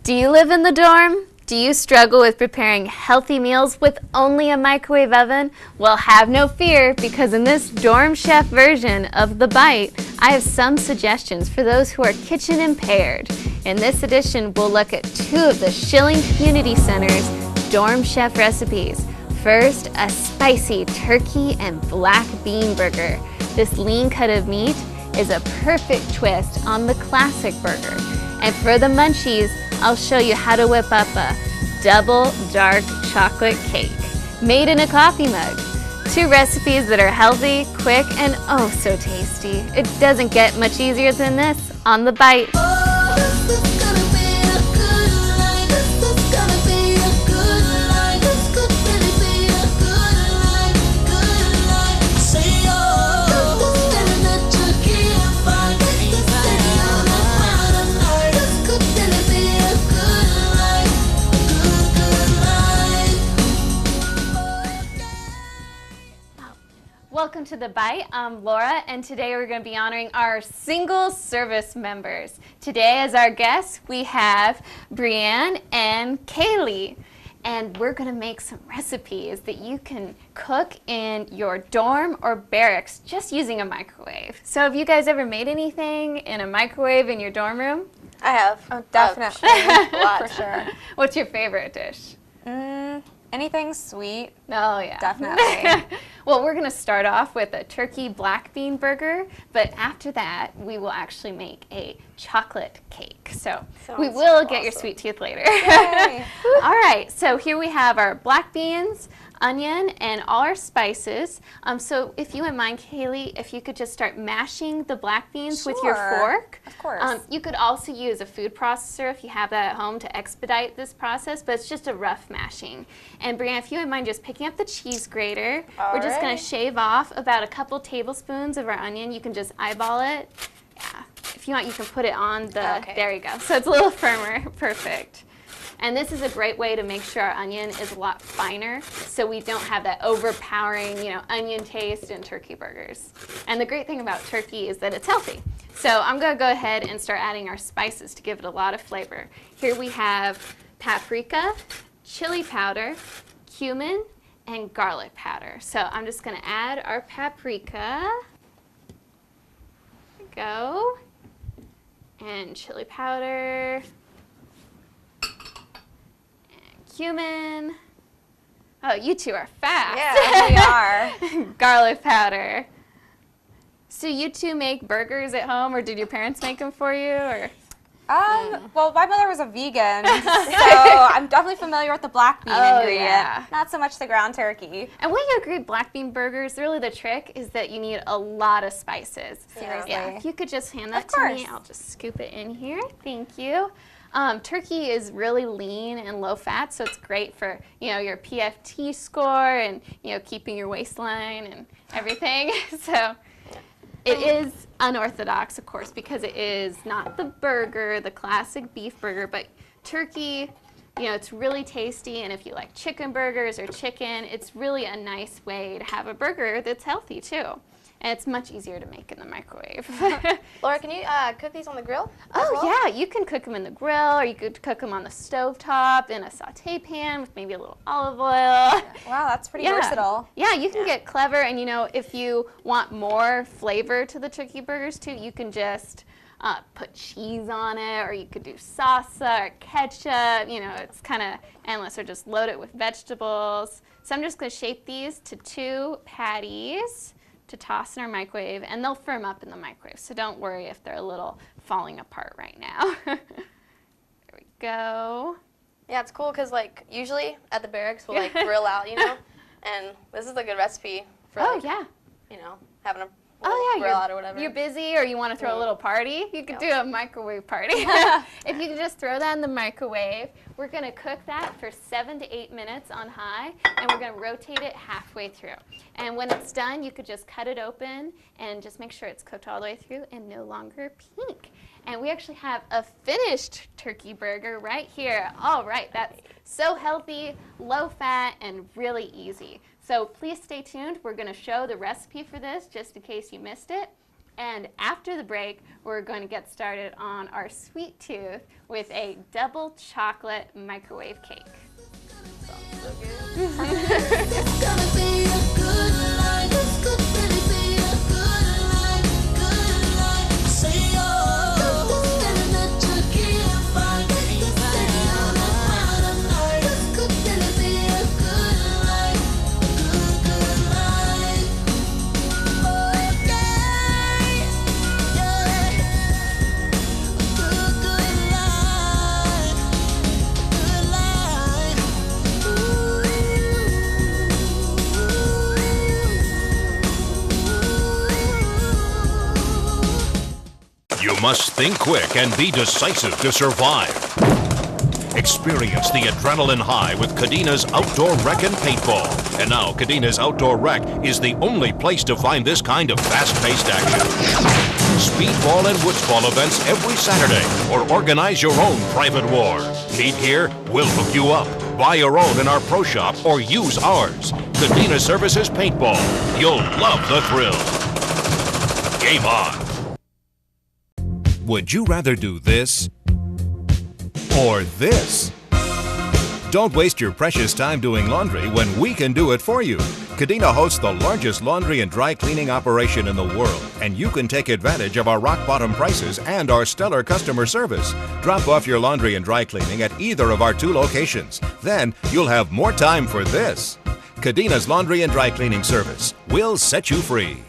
Do you live in the dorm? Do you struggle with preparing healthy meals with only a microwave oven? Well, have no fear, because in this dorm chef version of The Bite, I have some suggestions for those who are kitchen impaired. In this edition, we'll look at 2 of the Schilling Community Center's dorm chef recipes. First, a spicy turkey and black bean burger. This lean cut of meat is a perfect twist on the classic burger. And for the munchies, I'll show you how to whip up a double dark chocolate cake made in a coffee mug. 2 recipes that are healthy, quick, and oh so tasty. It doesn't get much easier than this on The Bite. Welcome to The Bite. I'm Laura, and today we're going to be honoring our single service members. Today as our guests, we have Brianne and Kaylee, and we're going to make some recipes that you can cook in your dorm or barracks just using a microwave. So have you guys ever made anything in a microwave in your dorm room? I have. Oh, definitely. A lot. For sure. What's your favorite dish? Anything sweet. Oh, yeah. Definitely. Well, we're going to start off with a turkey black bean burger, but after that, we will actually make a chocolate cake. So we will get your sweet tooth later. All right, so here we have our black beans, onion, and all our spices. So if you wouldn't mind, Kaylee, if you could just start mashing the black beans with your fork. Of course. You could also use a food processor if you have that at home to expedite this process, but it's just a rough mashing. And Brianna, if you wouldn't mind just picking up the cheese grater, we're just going to shave off about a couple tablespoons of our onion. You can just eyeball it. Yeah. If you want, you can put it on the, there you go. So it's a little firmer. Perfect. And this is a great way to make sure our onion is a lot finer, so we don't have that overpowering, onion taste in turkey burgers. And the great thing about turkey is that it's healthy. So I'm going to go ahead and start adding our spices to give it a lot of flavor. Here we have paprika, chili powder, cumin, and garlic powder. So I'm just going to add our paprika. There we go. And chili powder. Cumin. Oh, you two are fast. Yeah, we are. Garlic powder. So you two make burgers at home, or did your parents make them for you? Or? Well, my mother was a vegan, so I'm definitely familiar with the black bean ingredient. Yeah. Not so much the ground turkey. And when you agree black bean burgers, really the trick is that you need a lot of spices. Seriously. Yeah, if you could just hand that to me, I'll just scoop it in here. Thank you. Turkey is really lean and low fat, so it's great for, your PFT score and, keeping your waistline and everything. So it is unorthodox, of course, because it is not the burger, the classic beef burger, but turkey, it's really tasty. And if you like chicken burgers or chicken, it's really a nice way to have a burger that's healthy too. And it's much easier to make in the microwave. Laura, can you cook these on the grill? Yeah, you can cook them in the grill, or you could cook them on the stovetop in a saute pan with maybe a little olive oil. Wow, that's pretty versatile. Yeah, you can get clever, and if you want more flavor to the turkey burgers too, you can just put cheese on it, or you could do salsa or ketchup. It's kind of endless, or just load it with vegetables. So I'm just going to shape these to 2 patties to toss in our microwave, and they'll firm up in the microwave, so don't worry if they're a little falling apart right now. There we go. Yeah, it's cool because usually at the barracks we'll grill out, and this is a good recipe for having a grill out or whatever. You're busy, or you want to throw a little party, you could do a microwave party. If you can just throw that in the microwave, we're going to cook that for 7 to 8 minutes on high, and we're going to rotate it halfway through. And when it's done, you could just cut it open and just make sure it's cooked all the way through and no longer pink. And we actually have a finished turkey burger right here. All right, that's so healthy, low fat, and really easy. So please stay tuned. We're going to show the recipe for this just in case you missed it. And after the break, we're going to get started on our sweet tooth with a double chocolate microwave cake. Sounds so good. It's gonna be a good life. This could really be a good life, good life. Say oh, feeling that you can't find. It's steady on the mind of night. This could really be a good life, good life. Oh yeah, yeah, good life, good life. You must think quick and be decisive to survive. Experience the adrenaline high with Kadeena's Outdoor Rec and Paintball. And now Kadeena's Outdoor Rec is the only place to find this kind of fast-paced action. Speedball and woodsball events every Saturday, or organize your own private war. Need gear? We'll hook you up. Buy your own in our pro shop or use ours. Kadena Services Paintball. You'll love the thrill. Game on. Would you rather do this or this? Don't waste your precious time doing laundry when we can do it for you. Kadena hosts the largest laundry and dry cleaning operation in the world, and you can take advantage of our rock-bottom prices and our stellar customer service. Drop off your laundry and dry cleaning at either of our 2 locations. Then you'll have more time for this. Kadena's Laundry and Dry Cleaning Service will set you free.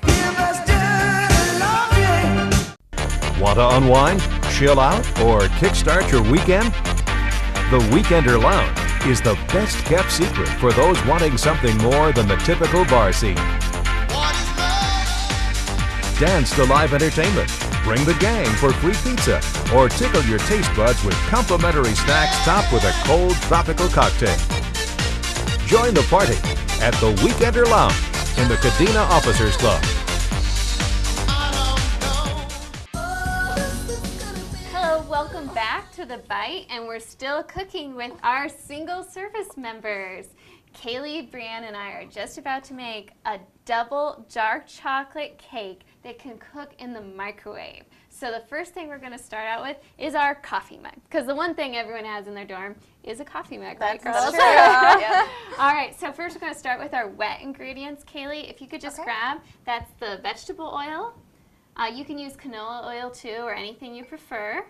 Want to unwind, chill out, or kickstart your weekend? The Weekender Lounge is the best kept secret for those wanting something more than the typical bar scene. Dance to live entertainment, bring the gang for free pizza, or tickle your taste buds with complimentary snacks topped with a cold tropical cocktail. Join the party at the Weekender Lounge in the Kadena Officers Club. Welcome back to The Bite, and we're still cooking with our single service members. Kaylee, Brianne, and I are just about to make a double dark chocolate cake that can cook in the microwave. So the first thing we're going to start out with is our coffee mug, because the one thing everyone has in their dorm is a coffee mug, right, girls? Yeah. All right, so first we're going to start with our wet ingredients. Kaylee, if you could just grab, that's the vegetable oil. You can use canola oil too, or anything you prefer.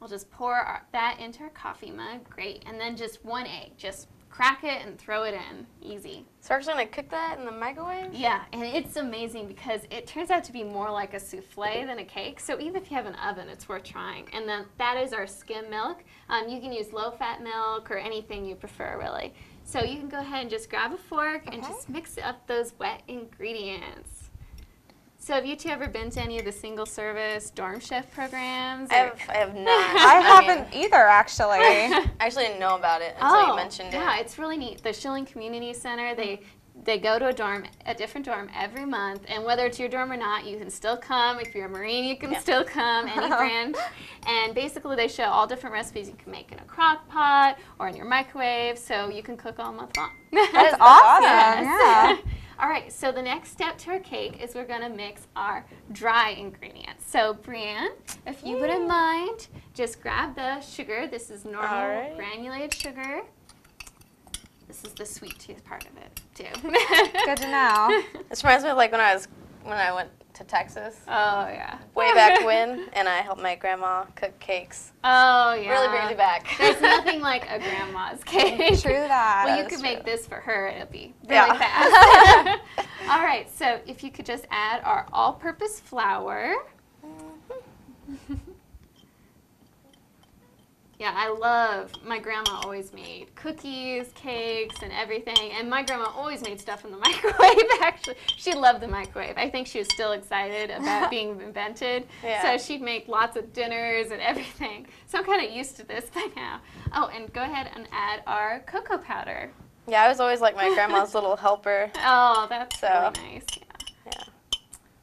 We'll just pour that into our coffee mug. Great. And then just 1 egg. Just crack it and throw it in. Easy. So we're actually going to cook that in the microwave? Yeah, and it's amazing because it turns out to be more like a souffle than a cake. So even if you have an oven, it's worth trying. And then that is our skim milk. You can use low-fat milk or anything you prefer, really. So you can go ahead and just grab a fork and just mix up those wet ingredients. So have you two ever been to any of the single-service dorm chef programs? I have not. I haven't either, actually. I actually didn't know about it until you mentioned it. Yeah, it's really neat. The Schilling Community Center, they go to a different dorm every month, and whether it's your dorm or not, you can still come. If you're a Marine, you can still come, any branch. And basically they show all different recipes you can make in a crock pot or in your microwave, so you can cook all month long. That's awesome. Yes. Yeah. All right, so the next step to our cake is we're going to mix our dry ingredients. So, Brianne, if you wouldn't mind, just grab the sugar. This is normal granulated sugar. This is the sweet tooth part of it, too. Good to know. This reminds me of like when I went to Texas. Oh, yeah. Way back when, and I helped my grandma cook cakes. Oh, yeah. Really brings me back. There's nothing like a grandma's cake. True that. Well, you could make this for her, and it'll be really fast. All right, so if you could just add our all-purpose flour. Yeah, my grandma always made cookies, cakes, and everything. And my grandma always made stuff in the microwave, actually. She loved the microwave. I think she was still excited about being invented. Yeah. So she'd make lots of dinners and everything. So I'm kind of used to this by now. Oh, and go ahead and add our cocoa powder. Yeah, I was always like my grandma's little helper. Oh, that's really nice. Yeah.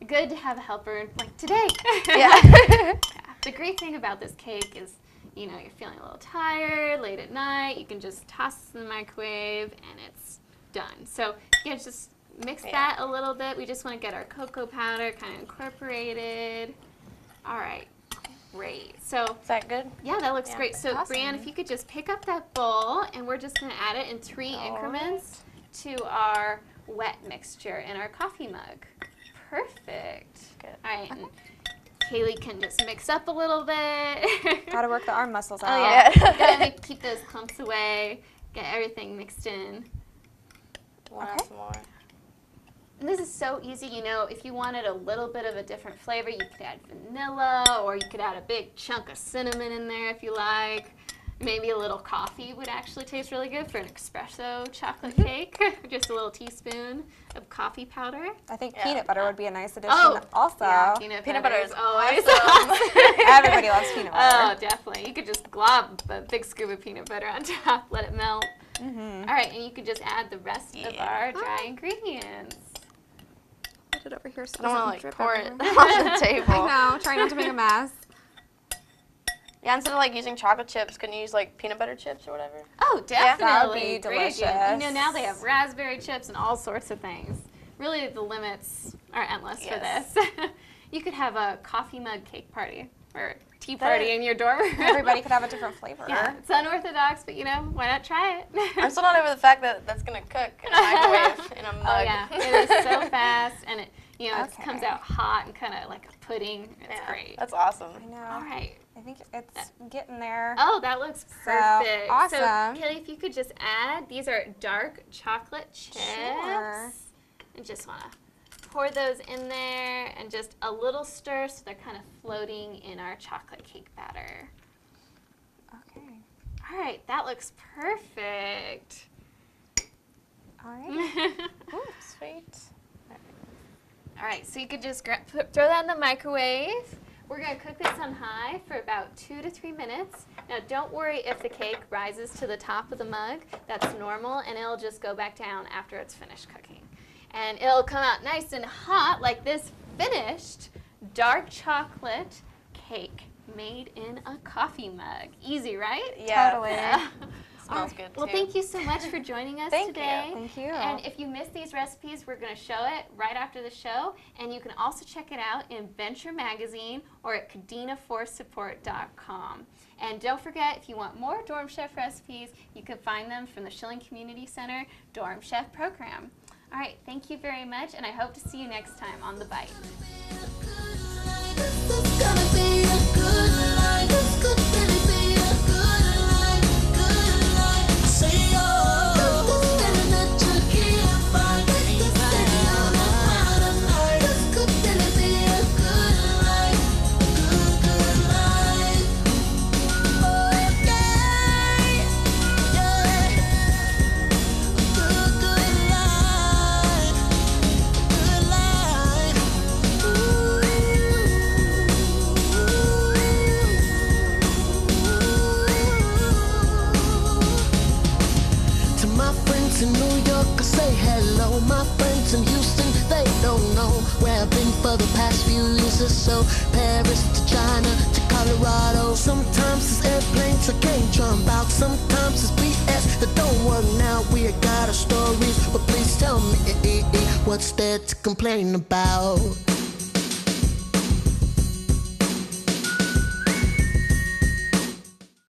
Good to have a helper like today. Yeah. The great thing about this cake is, you know, you're feeling a little tired, late at night, you can just toss this in the microwave and it's done. So you just mix that a little bit. We just want to get our cocoa powder kind of incorporated. All right, great. So Is that good? yeah, that looks great. So Awesome. Brianne, if you could just pick up that bowl, and we're just going to add it in 3 increments to our wet mixture in our coffee mug. Perfect. Good. All right, and Kaylee can just mix up a little bit. Gotta work the arm muscles out. Oh yeah, Yeah. gotta keep those clumps away. Get everything mixed in. Want to add some more? And this is so easy, you know, if you wanted a little bit of a different flavor, you could add vanilla, or you could add a big chunk of cinnamon in there if you like. Maybe a little coffee would actually taste really good for an espresso chocolate cake. Just a little teaspoon of coffee powder. I think Yeah. peanut butter would be a nice addition also. Yeah, Peanut butter is always awesome. Everybody loves peanut butter. Oh, definitely. You could just glob a big scoop of peanut butter on top, let it melt. Mm-hmm. All right, and you could just add the rest of our dry ingredients. Put it over here so I don't want doesn't to like drip pour it everywhere. on the table. I know, trying not to make a mess. Yeah, instead of like using chocolate chips, can you use like peanut butter chips or whatever? Oh, That would definitely. be Great idea. You know, delicious. now they have raspberry chips and all sorts of things. Really, the limits are endless Yes. for this. You could have a coffee mug cake party or tea party in your dorm. Everybody could have a different flavor. Yeah, it's unorthodox, but you know, why not try it? I'm still not over the fact that that's gonna cook in a microwave in a mug. Oh yeah, it is so fast, and it, you know, it Okay. comes out hot and kind of like a pudding. It's Yeah, great. That's awesome. I know. All right. I think it's getting there. Oh, that looks perfect. awesome. So, Kelly, if you could just add, these are dark chocolate chips. Sure. And just want to pour those in there and just a little stir so they're kind of floating in our chocolate cake batter. Okay. All right, that looks perfect. All right. Ooh, sweet. All right, so you could just throw that in the microwave. We're going to cook this on high for about 2 to 3 minutes. Now, don't worry if the cake rises to the top of the mug. That's normal, and it'll just go back down after it's finished cooking. And it'll come out nice and hot like this finished dark chocolate cake made in a coffee mug. Easy, right? Yeah. Totally. Smells good Well, too. thank you so much for joining us Thank you. today. Thank you. And if you missed these recipes, we're going to show it right after the show. And you can also check it out in Venture Magazine or at cadinaforcesupport.com. And don't forget, if you want more Dorm Chef recipes, you can find them from the Schilling Community Center Dorm Chef program. All right, thank you very much, and I hope to see you next time on The Bite. This is gonna be a good life. This could really be a good life. Good life. Say oh. This feeling that you can't find. This city on the ground of night. This could really be a good life. Good life. Oh yeah, yeah. Good life. Good life. To my friends in New York, I say hello. My friends in Houston, they don't know where I've been for the past few years or so. Paris to China to Colorado. Sometimes it's airplanes I can't jump out. Sometimes it's BS that don't work now. We got our stories, but please tell me what's there to complain about.